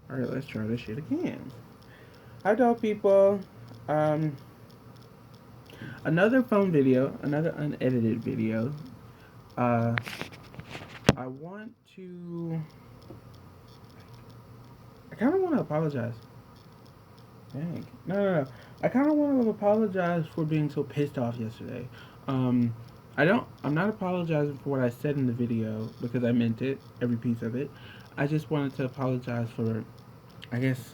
Alright, let's try this shit again. Hi, doll people. Um, another phone video, another unedited video. Uh, I want to. I kind of want to apologize. Dang. No, no, no. I kind of want to apologize for being so pissed off yesterday. Um, I don't. I'm not apologizing for what I said in the video because I meant it, every piece of it. I just wanted to apologize for, I guess,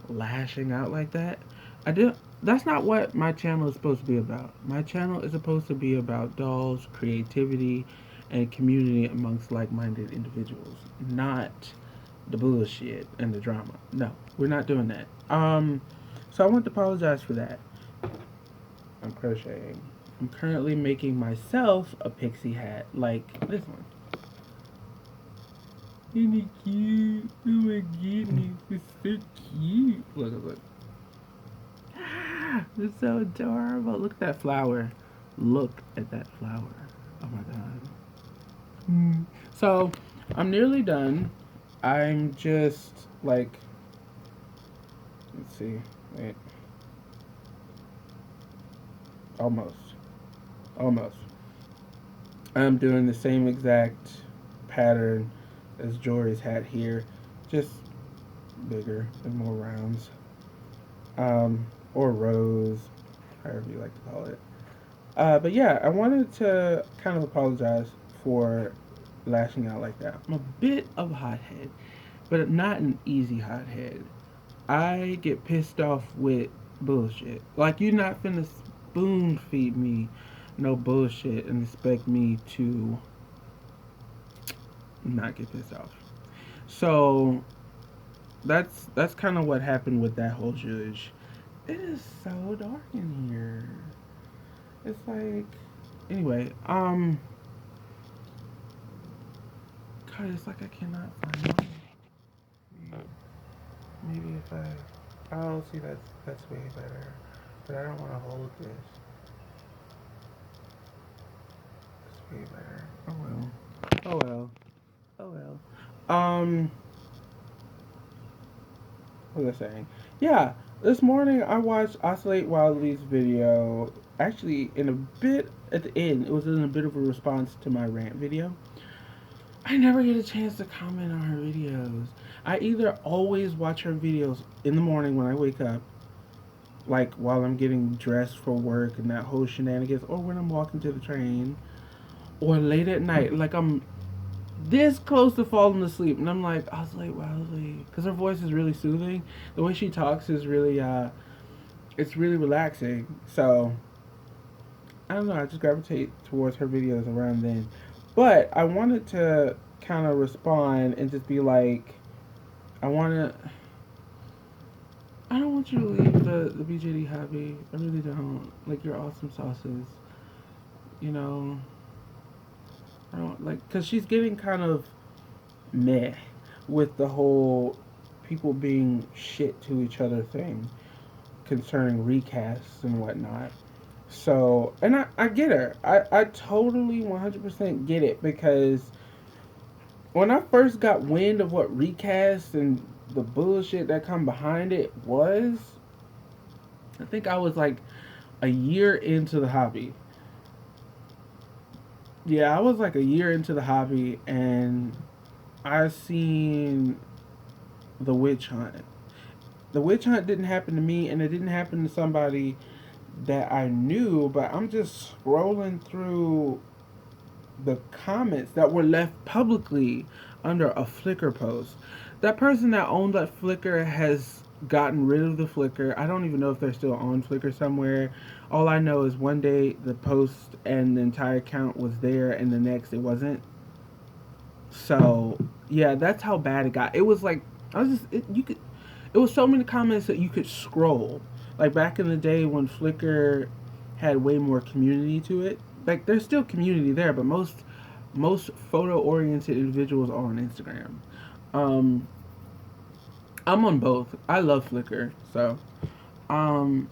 lashing out like that. I did. That's not what my channel is supposed to be about. My channel is supposed to be about dolls, creativity, and community amongst like-minded individuals, not the bullshit and the drama. No, we're not doing that. So I want to apologize for that. I'm crocheting. I'm currently making myself a pixie hat like this one. Isn't it cute? Oh my goodness, it's so cute. Look, look, look. It's so adorable. Look at that flower. Look at that flower. Oh my god. So, I'm nearly done. I'm just like, let's see. Wait. Almost. Almost. I'm doing the same exact pattern as Jory's hat here, just bigger and more rounds. Or rows, however you like to call it. But yeah, I wanted to kind of apologize for lashing out like that. I'm a bit of a hothead, but not an easy hothead. I get pissed off with bullshit. Like, you're not finna spoon feed me no bullshit and expect me to not get pissed off. So that's kind of what happened with that whole judge. It is so dark in here. It's like, anyway, God, it's like I cannot find one. Maybe if I, oh, see, that's way better. But I don't want to hold this. It's way better. Oh well. Oh well. Oh well. What was I saying? Yeah, this morning I watched Oscillate Wildly's video. Actually, in a bit at the end, it was in a bit of a response to my rant video. I never get a chance to comment on her videos. I either always watch her videos in the morning when I wake up, like while I'm getting dressed for work and that whole shenanigans, or when I'm walking to the train, or late at night, like I'm this close to falling asleep, and I'm like, I was like, wow, because her voice is really soothing. The way she talks is really, it's really relaxing. So I don't know. I just gravitate towards her videos around then. But I wanted to kind of respond and just be like, I want to. I don't want you to leave the BJD hobby. I really don't. Like, your awesome sauces. You know, I don't like, because she's getting kind of meh with the whole people being shit to each other thing concerning recasts and whatnot. So, and I get her. I totally 100% get it, because when I first got wind of what recast and the bullshit that come behind it was, I think I was like a year into the hobby. Yeah, I was like a year into the hobby, and I seen the witch hunt. The witch hunt didn't happen to me, and it didn't happen to somebody that I knew, but I'm just scrolling through the comments that were left publicly under a Flickr post. That person that owned that Flickr has gotten rid of the Flickr. I don't even know if they're still on Flickr somewhere. All I know is one day the post and the entire account was there, and the next it wasn't. So yeah, that's how bad it got. It was like, I was just you could. It was so many comments that you could scroll. Like back in the day when Flickr had way more community to it. Like, there's still community there, but most photo oriented individuals are on Instagram. Um, I'm on both. I love Flickr, so um,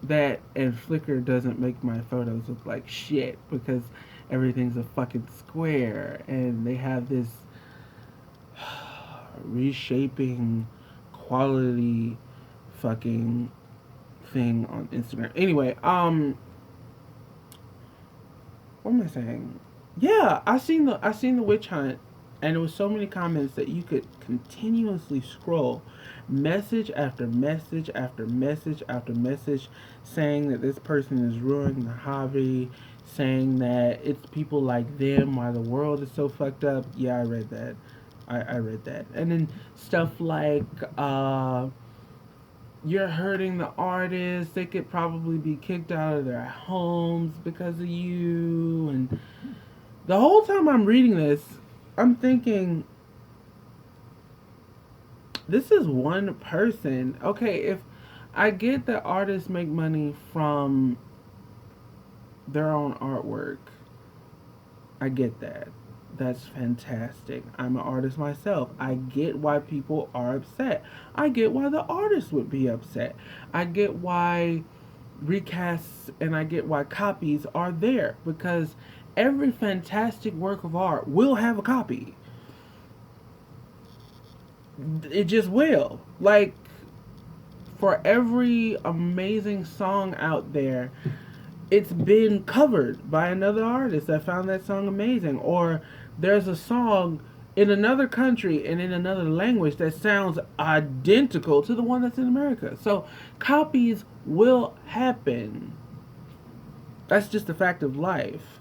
that and Flickr doesn't make my photos look like shit because everything's a fucking square, and they have this reshaping quality fucking thing on Instagram. Anyway, what am I saying? Yeah, I seen the witch hunt, and there was so many comments that you could continuously scroll, message after message after message after message, saying that this person is ruining the hobby, saying that it's people like them why the world is so fucked up. Yeah, I read that. I read that, and then stuff like you're hurting the artists. They could probably be kicked out of their homes because of you. And the whole time I'm reading this, I'm thinking, this is one person. Okay, if I get that artists make money from their own artwork, I get that. That's fantastic. I'm an artist myself. I get why people are upset. I get why the artist would be upset. I get why recasts and I get why copies are there, because every fantastic work of art will have a copy. It just will. Like, for every amazing song out there, it's been covered by another artist that found that song amazing. Or there's a song in another country and in another language that sounds identical to the one that's in America. So copies will happen. That's just a fact of life.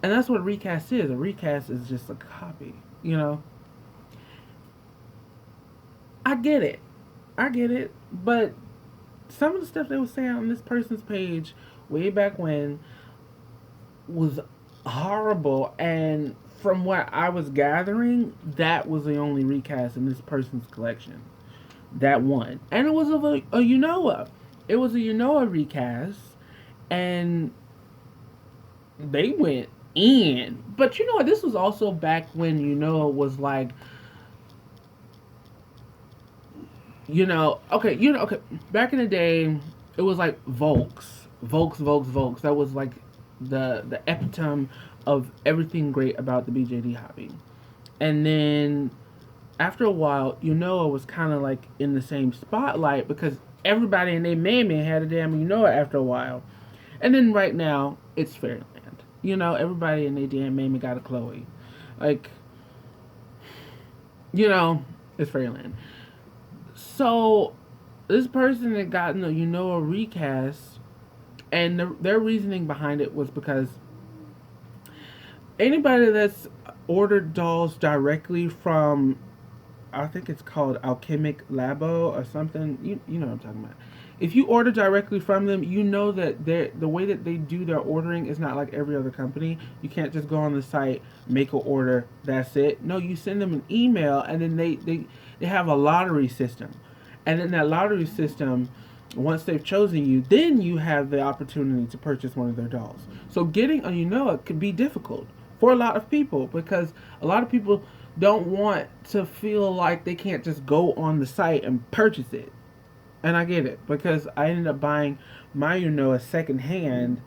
And that's what a recast is. A recast is just a copy, you know? I get it. I get it. But some of the stuff they were saying on this person's page way back when was horrible, and from what I was gathering, that was the only recast in this person's collection. That one. And it was of a Unoa. It was a Unoa recast, and they went in. But you know what? This was also back when Unoa was like, okay, back in the day, it was like Volks. That was like the epitome of everything great about the BJD hobby. And then after a while, Unoa was kind of like in the same spotlight because everybody and their mammy had a damn Unoa after a while. And then right now, it's Fairyland. Everybody and their damn mammy got a Chloe. Like, it's Fairyland. So this person had gotten a recast, and their reasoning behind it was because anybody that's ordered dolls directly from, I think it's called Alchemic Labo or something. You know what I'm talking about. If you order directly from them, you know that the way that they do their ordering is not like every other company. You can't just go on the site, make an order, that's it. No, you send them an email, and then they have a lottery system. And in that lottery system, once they've chosen you, then you have the opportunity to purchase one of their dolls. So getting a Unoa could be difficult for a lot of people, because a lot of people don't want to feel like they can't just go on the site and purchase it. And I get it, because I ended up buying my Unoa secondhand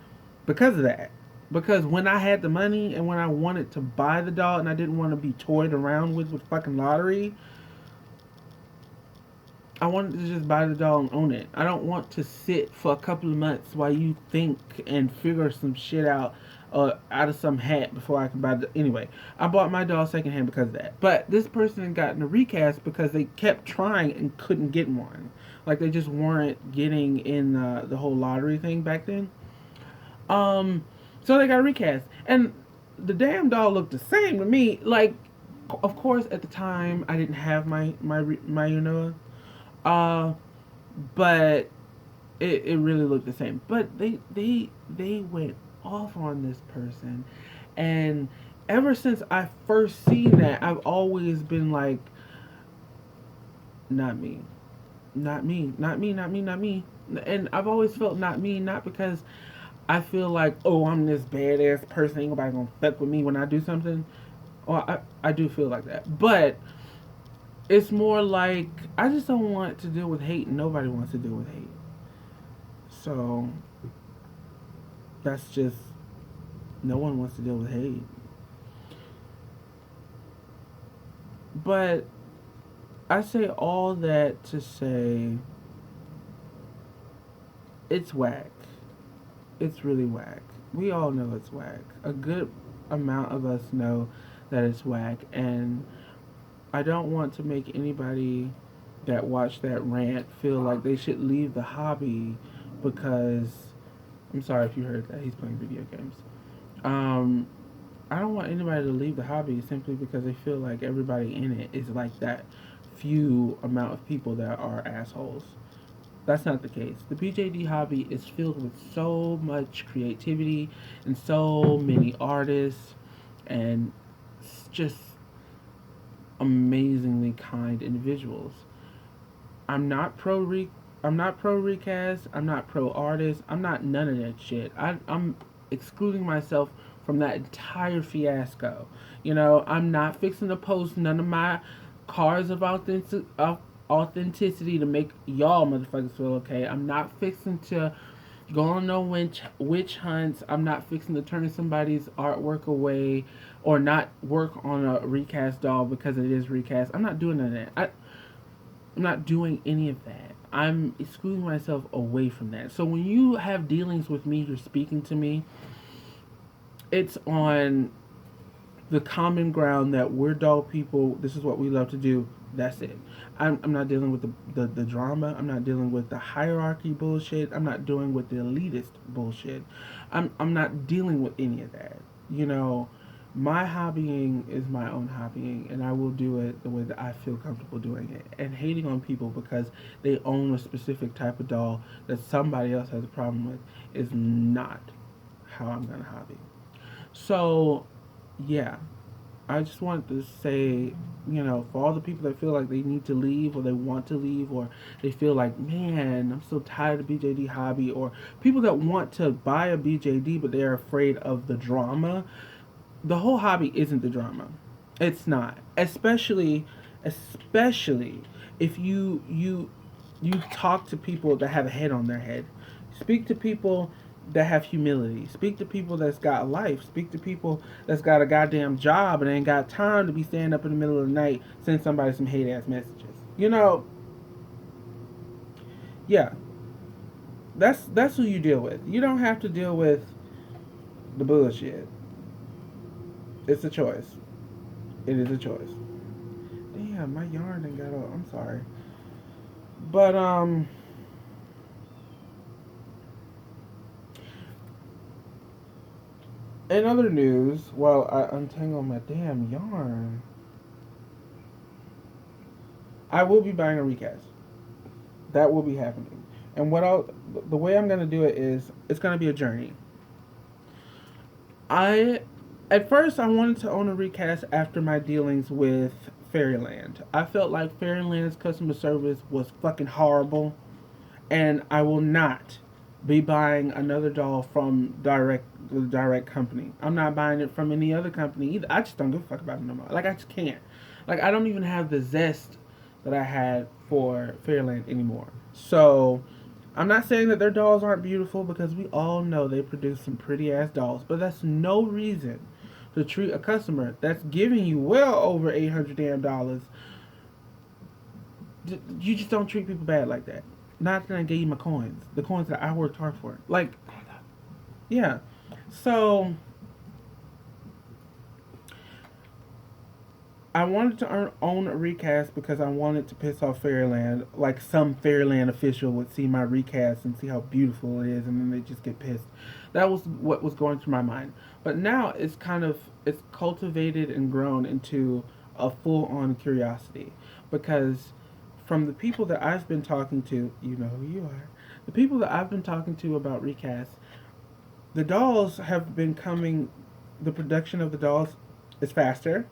because of that. Because when I had the money and when I wanted to buy the doll and I didn't want to be toyed around with fucking lottery, I wanted to just buy the doll and own it. I don't want to sit for a couple of months while you think and figure some shit out out of some hat before I can buy the... Anyway, I bought my doll secondhand because of that. But this person had gotten a recast because they kept trying and couldn't get one. Like, they just weren't getting in the whole lottery thing back then. So they got a recast. And the damn doll looked the same to me. Like, of course, at the time, I didn't have my Unoa. But it really looked the same. But they went off on this person, and ever since I first seen that, I've always been like, not me, not me, not me, not me, not me. And I've always felt not me, not because I feel like, oh, I'm this badass person, ain't nobody gonna fuck with me when I do something. Well, I do feel like that, but it's more like I just don't want to deal with hate, and nobody wants to deal with hate. So that's just, no one wants to deal with hate. But I say all that to say it's whack. It's really whack. We all know it's whack. A good amount of us know that it's whack, and I don't want to make anybody that watched that rant feel like they should leave the hobby because I'm sorry if you heard that he's playing video games. Um, I don't want anybody to leave the hobby simply because they feel like everybody in it is like that few amount of people that are assholes. That's not the case. The BJD hobby is filled with so much creativity and so many artists and just amazingly kind individuals. I'm not pro re I'm not pro recast. I'm not pro artist. I'm not none of that shit. I'm excluding myself from that entire fiasco. You know, I'm not fixing to post none of my cards of authenticity to make y'all motherfuckers feel okay. I'm not fixing to go on no witch hunts. I'm not fixing to turn somebody's artwork away or not work on a recast doll because it is recast. I'm not doing none of that. I'm not doing any of that. I'm excluding myself away from that. So when you have dealings with me, you're speaking to me, it's on the common ground that we're dull people. This is what we love to do. That's it. I'm not dealing with the drama. I'm not dealing with the hierarchy bullshit. I'm not dealing with the elitist bullshit. I'm not dealing with any of that. You know, my hobbying is my own hobbying, and I will do it the way that I feel comfortable doing it. And hating on people because they own a specific type of doll that somebody else has a problem with is not how I'm gonna hobby. So, yeah, I just wanted to say, you know, for all the people that feel like they need to leave or they want to leave or they feel like, man, I'm so tired of BJD hobby, or people that want to buy a BJD but they're afraid of the drama. The whole hobby isn't the drama. It's not. Especially if you talk to people that have a head on their head. Speak to people that have humility. Speak to people that's got life. Speak to people that's got a goddamn job and ain't got time to be standing up in the middle of the night sending somebody some hate ass messages. You know, yeah, that's who you deal with. You don't have to deal with the bullshit. It's a choice. It is a choice. Damn, my yarn done got off. I'm sorry. But in other news, while I untangle my damn yarn, I will be buying a recast. That will be happening. And the way I'm gonna do it is it's gonna be a journey. I At first I wanted to own a recast after my dealings with Fairyland. I felt like Fairyland's customer service was fucking horrible, and I will not be buying another doll from the direct company. I'm not buying it from any other company either. I just don't give a fuck about it no more. Like I just can't. Like I don't even have the zest that I had for Fairyland anymore. So I'm not saying that their dolls aren't beautiful because we all know they produce some pretty ass dolls, but that's no reason to treat a customer that's giving you well over $800 damn dollars. You just don't treat people bad like that. Not that I gave you my coins, the coins that I worked hard for. Like, yeah. So I wanted to own a recast because I wanted to piss off Fairyland. Like some Fairyland official would see my recast and see how beautiful it is, and then they just get pissed. That was what was going through my mind. But now it's cultivated and grown into a full-on curiosity because from the people that I've been talking to, you know who you are. The people that I've been talking to about recasts, the dolls have been coming. The production of the dolls is faster.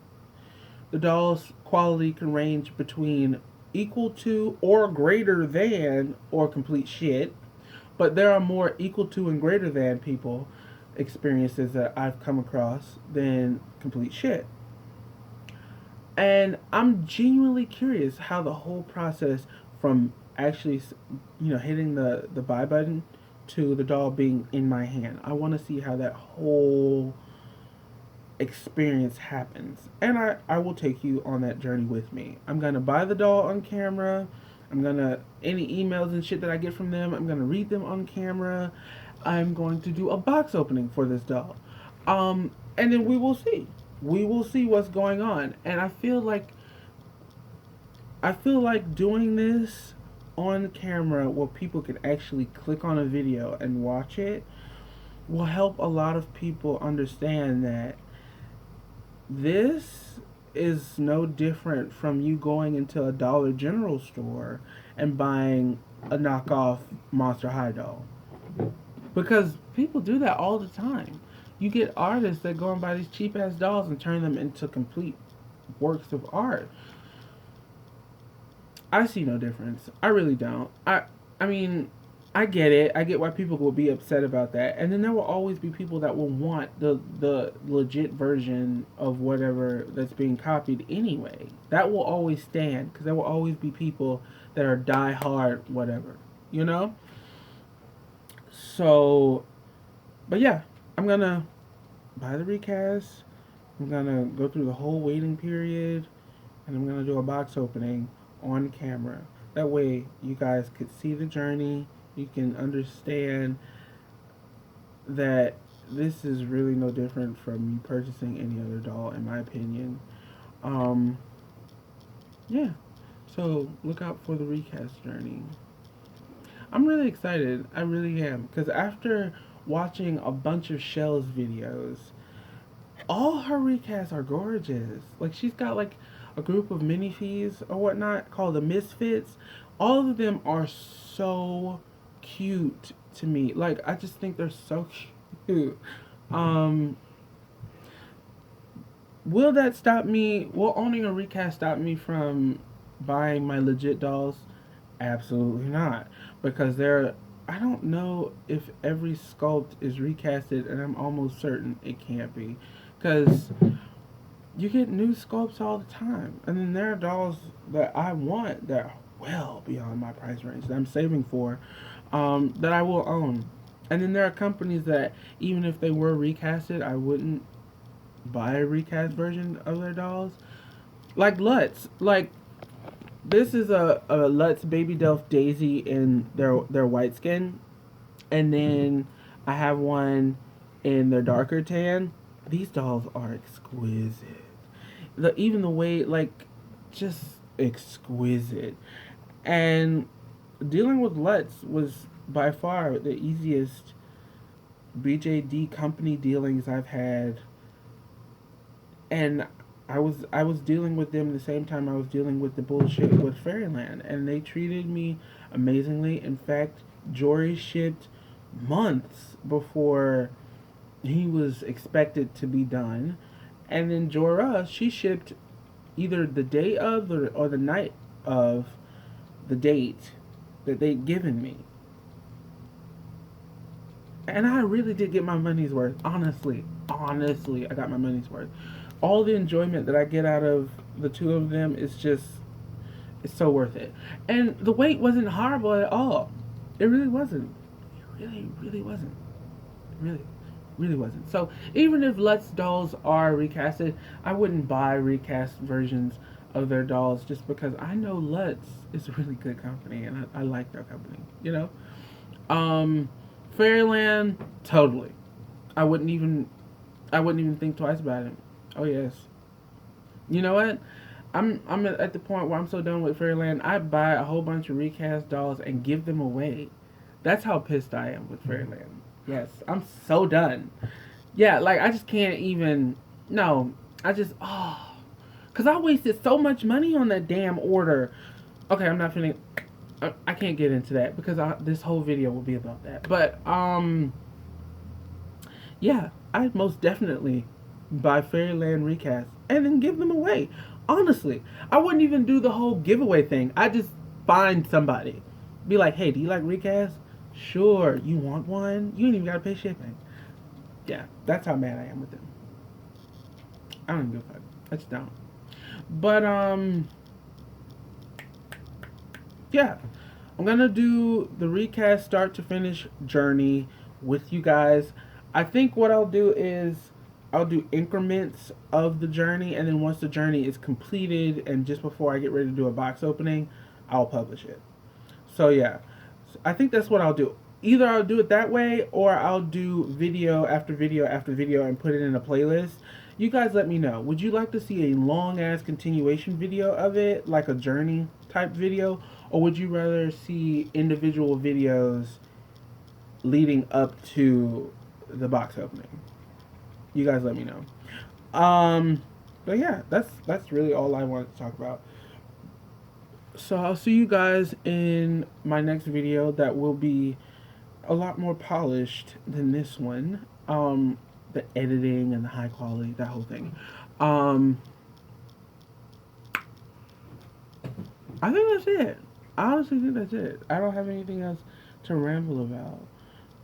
The doll's quality can range between equal to or greater than or complete shit. But there are more equal to and greater than people experiences that I've come across than complete shit. And I'm genuinely curious how the whole process from actually, you know, hitting the buy button to the doll being in my hand. I want to see how that whole experience happens. And I will take you on that journey with me. I'm gonna buy the doll on camera. I'm gonna, any emails and shit that I get from them, I'm gonna read them on camera. I'm going to do a box opening for this doll. And then we will see. We will see what's going on. And I feel like doing this on camera where people can actually click on a video and watch it will help a lot of people understand that this is no different from you going into a Dollar General store and buying a knockoff Monster High doll. Because people do that all the time. You get artists that go and buy these cheap ass dolls and turn them into complete works of art. I see no difference. I really don't. I mean, I get it. I get why people will be upset about that. And then there will always be people that will want the legit version of whatever that's being copied anyway. That will always stand because there will always be people that are die hard whatever, you know? So, but yeah, I'm going to buy the recast. I'm going to go through the whole waiting period and I'm going to do a box opening on camera. That way you guys could see the journey. You can understand that this is really no different from you purchasing any other doll, in my opinion. Um, yeah. So look out for the recast journey. I'm really excited. I really am. Because after watching a bunch of Shell's videos, all her recasts are gorgeous. Like, she's got like a group of minifies or whatnot called the Misfits. All of them are so cute to me. Like, I just think they're so cute. Will that stop me? Will owning a recast stop me from buying my legit dolls? Absolutely not. Because I don't know if every sculpt is recasted, and I'm almost certain it can't be. Because you get new sculpts all the time. And then there are dolls that I want that are well beyond my price range that I'm saving for, that I will own. And then there are companies that, even if they were recasted, I wouldn't buy a recast version of their dolls. Like Lutz. Like, this is a Lutz Baby Delph Daisy in their white skin. And then I have one in their darker tan. These dolls are exquisite. Even the way, like, just exquisite. And dealing with Lutz was by far the easiest BJD company dealings I've had. And I was dealing with them the same time I was dealing with the bullshit with Fairyland, and they treated me amazingly. In fact, Jory shipped months before he was expected to be done, and then Jorah, she shipped either the day of or the night of the date that they'd given me. And I really did get my money's worth. Honestly, I got my money's worth. All the enjoyment that I get out of the two of them is just, it's so worth it. And the wait wasn't horrible at all. It really wasn't. It really wasn't. It really wasn't. So even if Lutz dolls are recasted, I wouldn't buy recast versions of their dolls just because I know Lutz is a really good company and I like their company, you know? Fairyland, totally. I wouldn't even think twice about it. Oh yes. You know what? I'm at the point where I'm so done with Fairyland. I buy a whole bunch of recast dolls and give them away. That's how pissed I am with Fairyland. Yes, I'm so done. Yeah, like I just can't even. No, cause I wasted so much money on that damn order. Okay, I'm not finna. I can't get into that because this whole video will be about that. But yeah, I most definitely buy Fairyland recasts and then give them away. Honestly, I wouldn't even do the whole giveaway thing. I just find somebody, be like, "Hey, do you like recasts? Sure. You want one? You ain't even gotta pay shipping." Yeah, that's how mad I am with them. I don't even give a fuck. I just don't. But yeah, I'm gonna do the recast start to finish journey with you guys. I think what I'll do is I'll do increments of the journey, and then once the journey is completed and just before I get ready to do a box opening, I'll publish it. So yeah, I think that's what I'll do. Either I'll do it that way, or I'll do video after video after video and put it in a playlist. You guys let me know. Would you like to see a long ass continuation video of it, like a journey type video, or would you rather see individual videos leading up to the box opening? You guys let me know. Um, but yeah, that's really all I wanted to talk about. So I'll see you guys in my next video that will be a lot more polished than this one. The editing and the high quality, that whole thing. Um, I think that's it. I honestly think that's it. I don't have anything else to ramble about.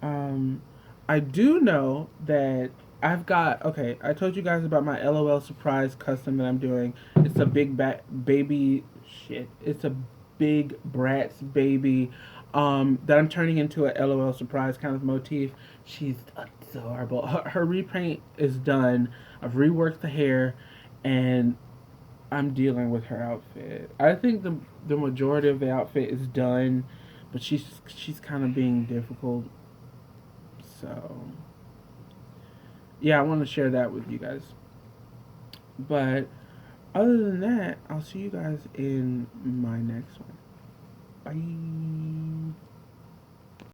Um, I do know that I've got, okay, I told you guys about my LOL surprise custom that I'm doing. It's a big baby shit. It's a big Bratz baby that I'm turning into a LOL surprise kind of motif. She's adorable. Her repaint is done. I've reworked the hair and I'm dealing with her outfit. I think the majority of the outfit is done, but she's kind of being difficult. So yeah, I want to share that with you guys. But other than that, I'll see you guys in my next one. Bye.